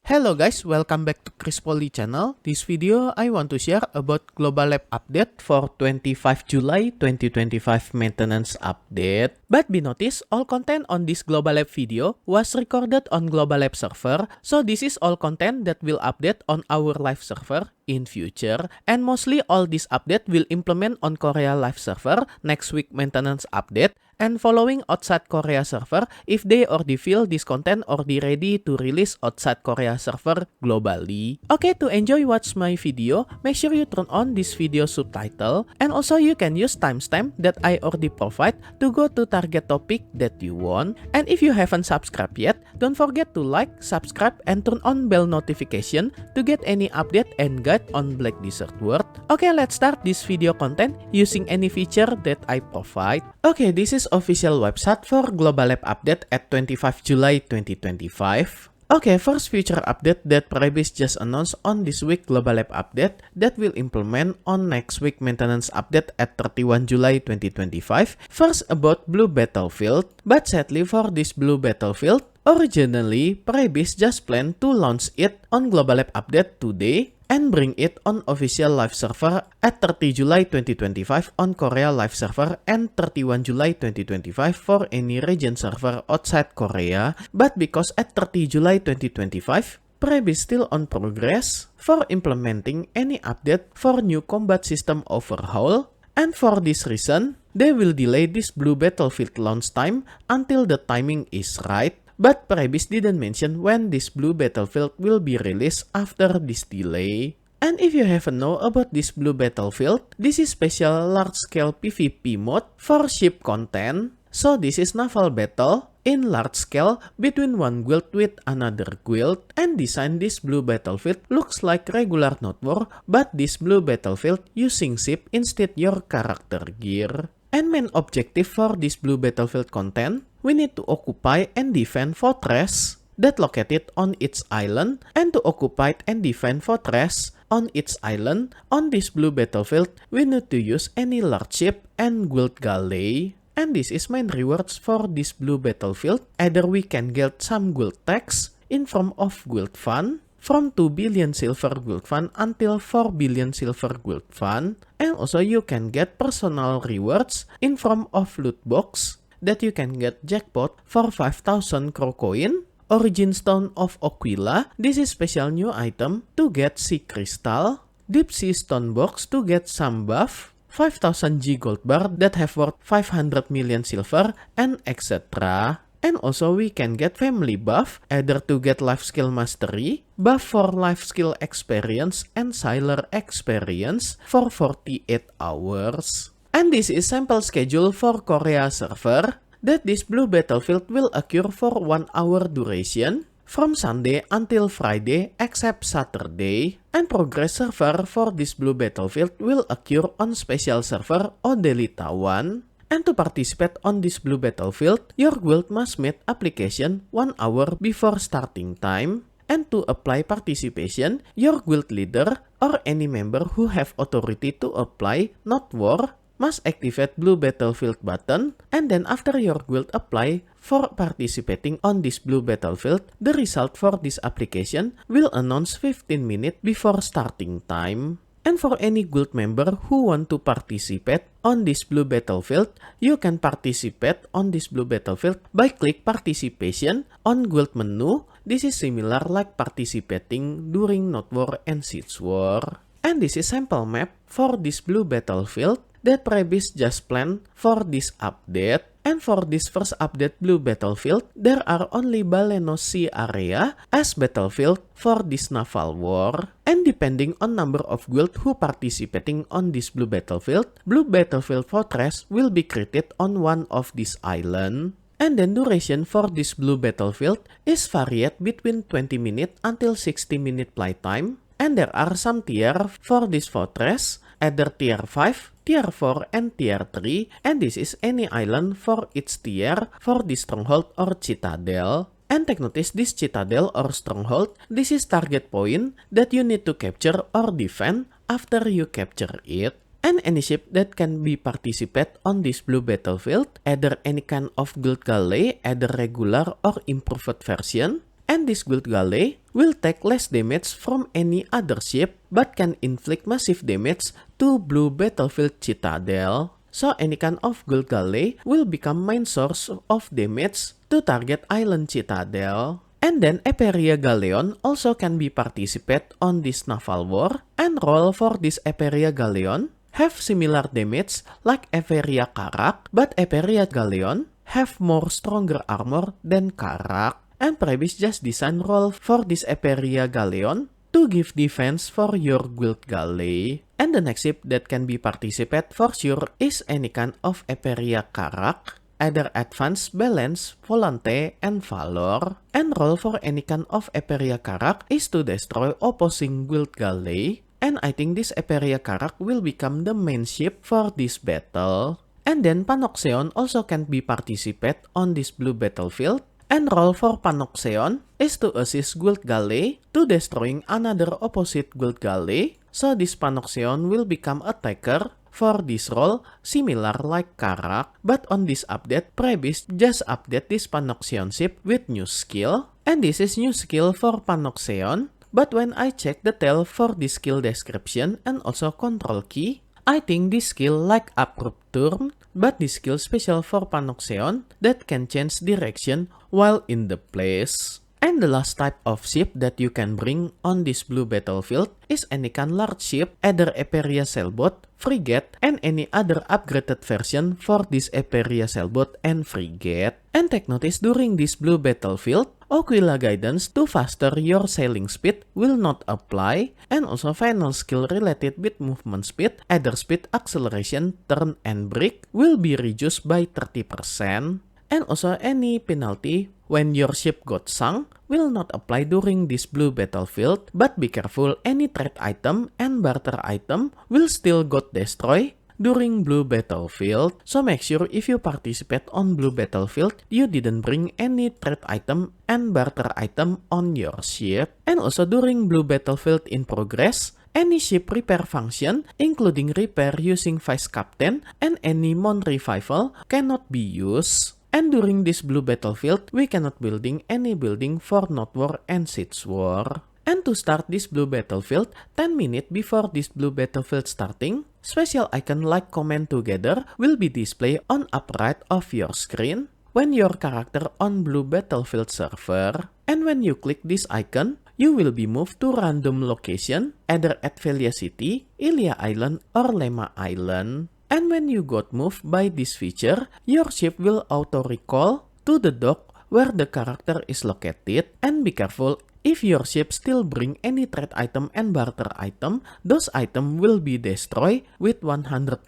Hello guys, welcome back to Poli channel. This video I want to share about Global Lab update for 25 July 2025 maintenance update. But be noticed, all content on this Global Lab video was recorded on Global Lab server, so this is all content that will update on our live server in future, and mostly all this update will implement on Korea live server next week maintenance update, and following outside Korea server if they already feel this content already ready to release outside Korea server globally. Okay, to enjoy watch my video, make sure you turn on this video subtitle, and also you can use timestamp that I already provide to go to target topic that you want. And if you haven't subscribed yet, don't forget to like, subscribe, and turn on bell notification to get any update and guide on Black Desert World. Okay, let's start this video content using any feature that I provide. Okay, this is official website for Global Lab update at 25 July 2025. Okay, first feature update that Prebis just announced on this week Global Lab update that will implement on next week maintenance update at 31 July 2025. First about Blue Battlefield, but sadly for this Blue Battlefield, originally Prebis just planned to launch it on Global Lab update today and bring it on official live server at 30 July 2025 on Korea live server and 31 July 2025 for any region server outside Korea. But because at 30 July 2025, Preb is still on progress for implementing any update for new combat system overhaul, and for this reason, they will delay this Blue Battlefield launch time until the timing is right. But Prebis didn't mention when this Blue Battlefield will be released after this delay. And if you haven't know about this Blue Battlefield, this is special large-scale PvP mode for ship content. So this is naval battle in large scale between one guild with another guild. And design this Blue Battlefield looks like regular Node War, but this Blue Battlefield using ship instead your character gear. And main objective for this Blue Battlefield content, we need to occupy and defend fortress that located on its island, and to occupy and defend fortress on its island on this Blue Battlefield, we need to use any large ship and guild galley. And this is main rewards for this Blue Battlefield. Either we can get some guild tax in form of guild fund, from 2 billion silver guild fund until 4 billion silver guild fund, and also you can get personal rewards in form of loot box that you can get jackpot for 5,000 crow coin, origin stone of Aquila, this is special new item to get sea crystal, deep sea stone box to get some buff, 5,000 G gold bar that have worth 500 million silver, and etc. And also we can get family buff, either to get life skill mastery, buff for life skill experience, and sailor experience for 48 hours. And this is sample schedule for Korea server, that this Blue Battlefield will occur for 1 hour duration, from Sunday until Friday except Saturday. And progress server for this Blue Battlefield will occur on special server Odelita 1. And to participate on this Blue Battlefield, your guild must make application 1 hour before starting time. And to apply participation, your guild leader or any member who have authority to apply Not War must activate Blue Battlefield button. And then after your guild apply for participating on this Blue Battlefield, the result for this application will announce 15 minutes before starting time. And for any guild member who want to participate on this Blue Battlefield, you can participate on this Blue Battlefield by click participation on guild menu. This is similar like participating during Node War and Siege War. And this is sample map for this Blue Battlefield that Prebis just planned for this update. And for this first update Blue Battlefield, there are only Balenos Sea area as battlefield for this naval war. And depending on number of guild who participating on this Blue Battlefield fortress will be created on one of these island. And then duration for this Blue Battlefield is varied between 20 minutes until 60 minute playtime. And there are some tier for this fortress, either tier 5, tier 4, and tier 3, and this is any island for its tier for this stronghold or citadel. And take notice this citadel or stronghold, this is target point that you need to capture or defend after you capture it. And any ship that can be participate on this Blue Battlefield, either any kind of guild galley, either regular or improved version, and this Guild Galley will take less damage from any other ship but can inflict massive damage to blue battlefield citadel. So any kind of Guild Galley will become main source of damage to target island citadel. And then Epheria Galleon also can be participate on this naval war, and roll for this Epheria Galleon have similar damage like Epheria Carrack, but Epheria Galleon have more stronger armor than Carrack. And previous just design roll for this Epheria Galleon to give defense for your Guild Galley. And the next ship that can be participate for sure is any kind of Epheria Carrack, either Advance, Balance, Volante, and Valor. And roll for any kind of Epheria Carrack is to destroy opposing Guild Galley. And I think this Epheria Carrack will become the main ship for this battle. And then Panokseon also can be participate on this blue battlefield. And role for Panokseon is to assist Guild Galley to destroying another opposite Guild Galley. So this Panokseon will become attacker for this role similar like Carrack. But on this update, previous just update this Panokseon ship with new skill. And this is new skill for Panokseon. But when I check the tail for this skill description and also control key, I think this skill like Abrupt Turn, but this skill special for Panokseon that can change direction while in the place. And the last type of ship that you can bring on this blue battlefield is any kind large ship, either Epheria Sailboat, Frigate, and any other upgraded version for this Epheria Sailboat and Frigate. And take notice during this blue battlefield, Aquila guidance to faster your sailing speed will not apply, and also final skill related with movement speed, either speed, acceleration, turn, and brake will be reduced by 30%. And also any penalty when your ship got sunk will not apply during this blue battlefield, but be careful, any trade item and barter item will still got destroyed during blue battlefield. So make sure if you participate on blue battlefield, you didn't bring any trade item and barter item on your ship. And also during blue battlefield in progress, any ship repair function, including repair using vice captain and any mon revival, cannot be used. And during this blue battlefield, we cannot building any building for Node War and Siege War. And to start this blue battlefield, 10 minutes before this blue battlefield starting, special icon like command together will be displayed on upper right of your screen when your character on blue battlefield server. And when you click this icon, you will be moved to random location, either at Velia City, Ilia Island, or Lema Island. And when you got moved by this feature, your ship will auto-recall to the dock where the character is located. And be careful, if your ship still bring any trade item and barter item, those items will be destroyed with 100%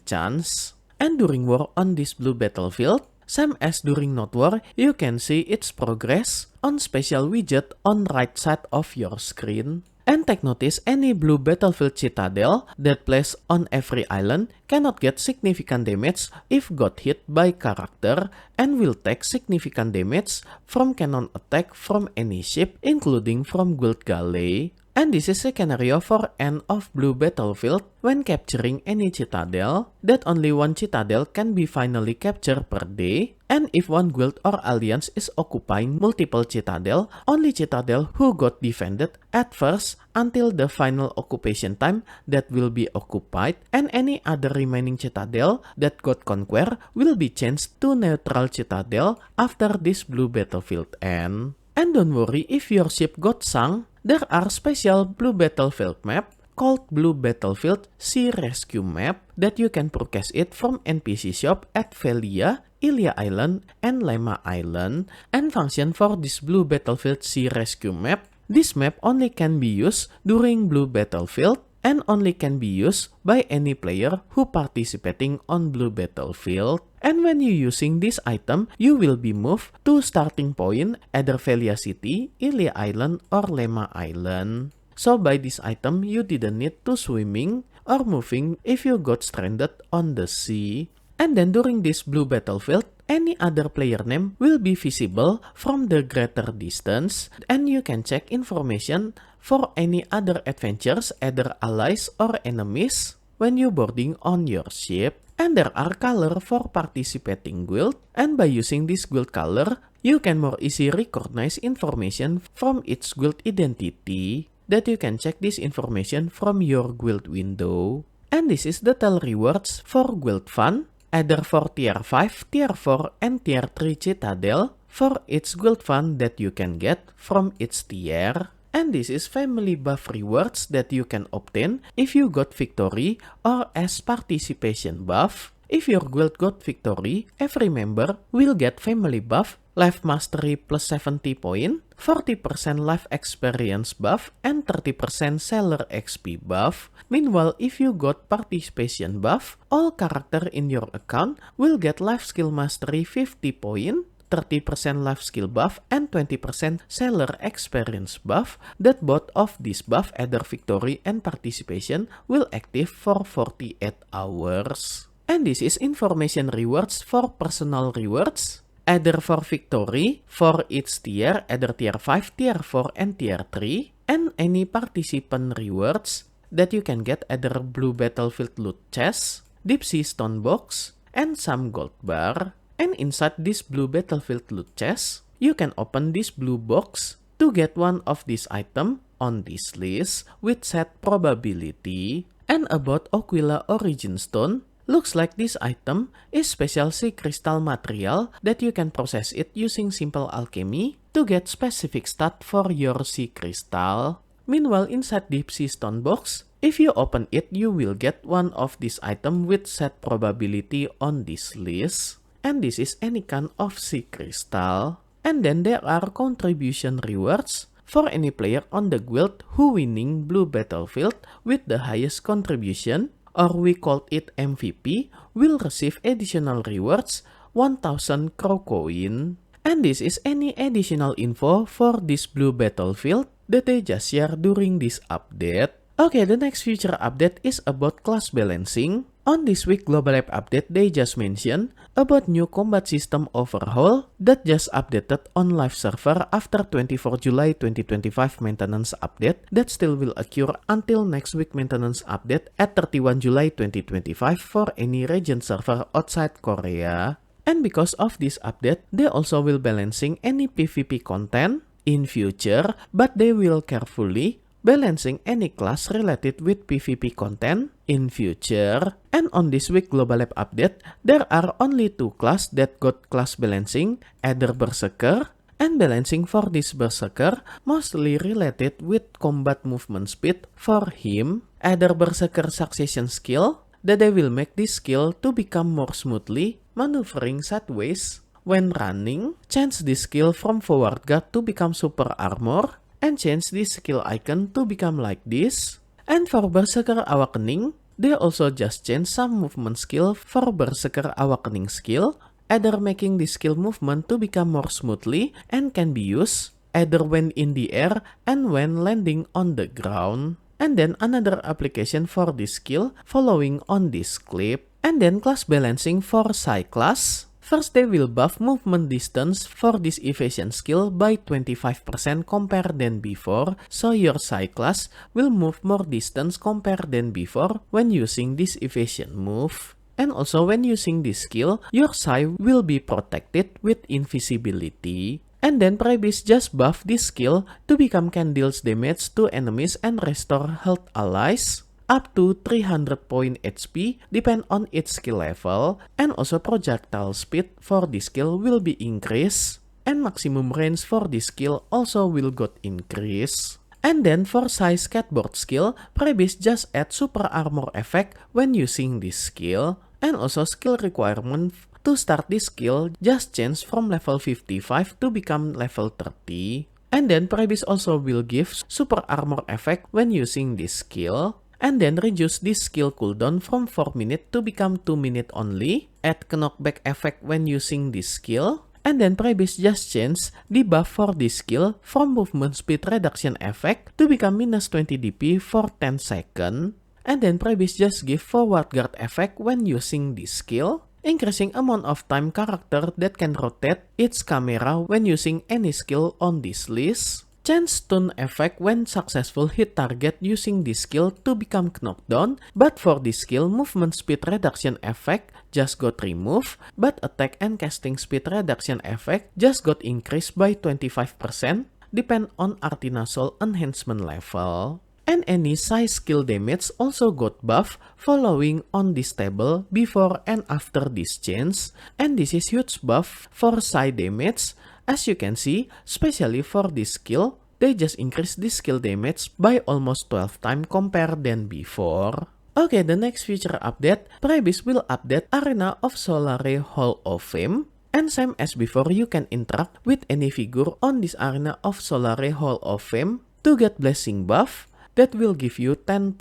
chance. And during war on this blue battlefield, same as during Node War, you can see its progress on special widget on right side of your screen. And take notice, any blue battlefield citadel that placed on every island cannot get significant damage if got hit by character, and will take significant damage from cannon attack from any ship, including from Guild Galley. And this is a scenario for end of blue battlefield when capturing any citadel, that only one citadel can be finally captured per day. And if one guild or alliance is occupying multiple citadel, only citadel who got defended at first until the final occupation time that will be occupied, and any other remaining citadel that got conquered will be changed to neutral citadel after this blue battlefield end. And don't worry if your ship got sunk, there are special blue battlefield map called Blue Battlefield Sea Rescue Map that you can purchase it from NPC shop at Velia, Ilia Island, and Lema Island. And function for this Blue Battlefield Sea Rescue Map, this map only can be used during blue battlefield and only can be used by any player who participating on blue battlefield. And when you using this item, you will be moved to starting point either Velia City, Ilia Island, or Lema Island. So by this item, you didn't need to swimming or moving if you got stranded on the sea. And then during this blue battlefield, any other player name will be visible from the greater distance, and you can check information for any other adventures, either allies or enemies, when you boarding on your ship. and there are color for participating guild, and by using this guild color, you can more easily recognize information from its guild identity, that you can check this information from your guild window. And this is the tell rewards for guild fund, either for tier 5, tier 4, and tier 3 citadel, for its guild fund that you can get from its tier. And this is family buff rewards that you can obtain if you got victory or as participation buff. If your guild got victory, every member will get family buff, life mastery plus 70 point, 40% life experience buff, and 30% seller XP buff. Meanwhile, if you got participation buff, all character in your account will get life skill mastery 50 point, 30% life skill buff, and 20% seller experience buff, that both of these buff, either victory and participation, will active for 48 hours. And this is information rewards for personal rewards, either for victory, for its tier, either tier 5, tier 4, and tier 3, and any participant rewards that you can get either blue battlefield loot chest, deep sea stone box, and some gold bar. And inside this blue battlefield loot chest, you can open this blue box to get one of these items on this list with set probability. And about Aquila Origin Stone, looks like this item is special sea crystal material that you can process it using simple alchemy to get specific stat for your sea crystal. Meanwhile, inside deep sea stone box, if you open it, you will get one of these items with set probability on this list. And this is any kind of sea crystal. And then there are contribution rewards for any player on the guild who winning blue battlefield with the highest contribution, or we called it MVP, will receive additional rewards 1000 crow coin. And this is any additional info for this blue battlefield that they just share during this update. Okay, the next future update is about class balancing. On this week global app update, they just mentioned about new combat system overhaul that just updated on live server after 24 July 2025 maintenance update that still will occur until next week maintenance update at 31 July 2025 for any region server outside Korea. And because of this update, they also will balancing any PvP content in future, but they will carefully balancing any class related with PvP content in future. And on this week global app update, there are only two classes that got class balancing, either Berserker, and balancing for this Berserker mostly related with combat movement speed for him, either Berserker succession skill, that they will make this skill to become more smoothly maneuvering sideways when running, change this skill from forward guard to become super armor, and change this skill icon to become like this. And for Berserker Awakening, they also just change some movement skill for Berserker Awakening skill, either making this skill movement to become more smoothly and can be used either when in the air and when landing on the ground. And then another application for this skill following on this clip. And then class balancing for Shai class. First, they will buff movement distance for this evasion skill by 25% compared than before, so your Shai class will move more distance compared than before when using this evasion move. And also when using this skill, your Shai will be protected with invisibility. And then Prebis just buff this skill to become can deals damage to enemies and restore health allies up to 300 point HP depend on its skill level, and also projectile speed for this skill will be increased, and maximum range for this skill also will got increased. And then for Shai skateboard skill, Prebis just add super armor effect when using this skill, and also skill requirement to start this skill just change from level 55 to become level 30. And then Prebis also will give super armor effect when using this skill. And then reduce this skill cooldown from 4 minutes to become 2 minutes only. Add knockback effect when using this skill. And then Prebis just change the buff for this skill from movement speed reduction effect to become minus 20 DP for 10 seconds. And then Prebis just give forward guard effect when using this skill, increasing amount of time character that can rotate its camera when using any skill on this list. chance stun effect when successful hit target using this skill to become knocked down, but for this skill, movement speed reduction effect just got removed, but attack and casting speed reduction effect just got increased by 25%, depend on Artina Soul enhancement level. And any Shai skill damage also got buff following on this table before and after this change, and this is huge buff for Shai damage. As you can see, especially for this skill, they just increased this skill damage by almost 12 times compared than before. Okay, the next feature update, Prebis will update Arena of Solare Hall of Fame. And same as before, you can interact with any figure on this Arena of Solare Hall of Fame to get blessing buff that will give you 10%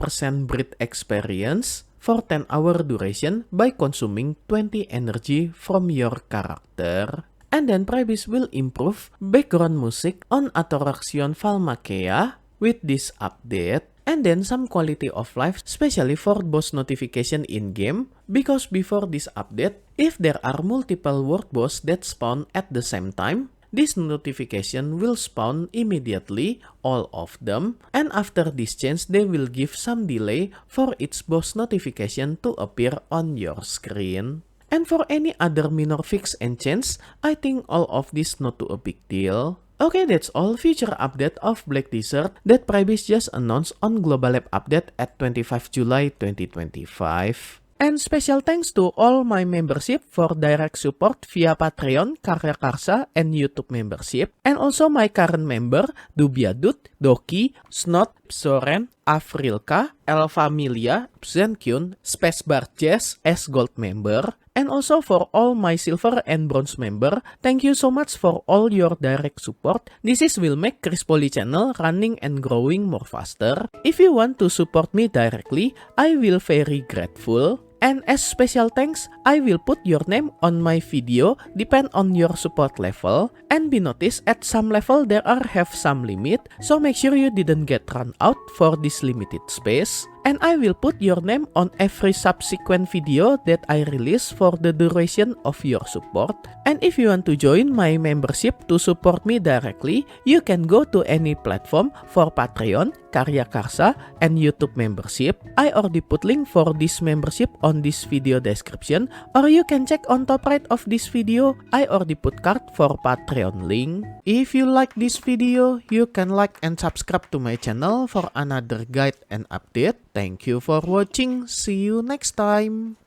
breed experience for 10-hour duration by consuming 20 energy from your character. And then Prebis will improve background music on Atoraxxion Vahmalkea with this update. And then some quality of life, especially for boss notification in-game, because before this update, if there are multiple world boss that spawn at the same time, this notification will spawn immediately, all of them, and after this change, they will give some delay for each boss notification to appear on your screen. And for any other minor fix and change, I think all of this not too a big deal. Okay, that's all feature update of Black Desert that Prebis just announced on Global Lab Update at 25 July 2025. And special thanks to all my membership for direct support via Patreon, KaryaKarsa, and YouTube membership. And also my current member, DubyaDude, Doki, Snoods, Xoren, Avrilka, Familia, Xenqn, Spacebar Jace as gold member. And also for all my silver and bronze member, thank you so much for all your direct support. This will make Poli channel running and growing more faster. If you want to support me directly, I will very grateful. And as special thanks, I will put your name on my video depend on your support level. And be noticed at some level there are have some limit, so make sure you didn't get run out for this limited space. And I will put your name on every subsequent video that I release for the duration of your support. And if you want to join my membership to support me directly, you can go to any platform for Patreon, KaryaKarsa, and YouTube membership. I already put link for this membership on this video description, or you can check on top right of this video. I already put card for Patreon link. If you like this video, you can like and subscribe to my channel for another guide and update. Thank you for watching. See you next time.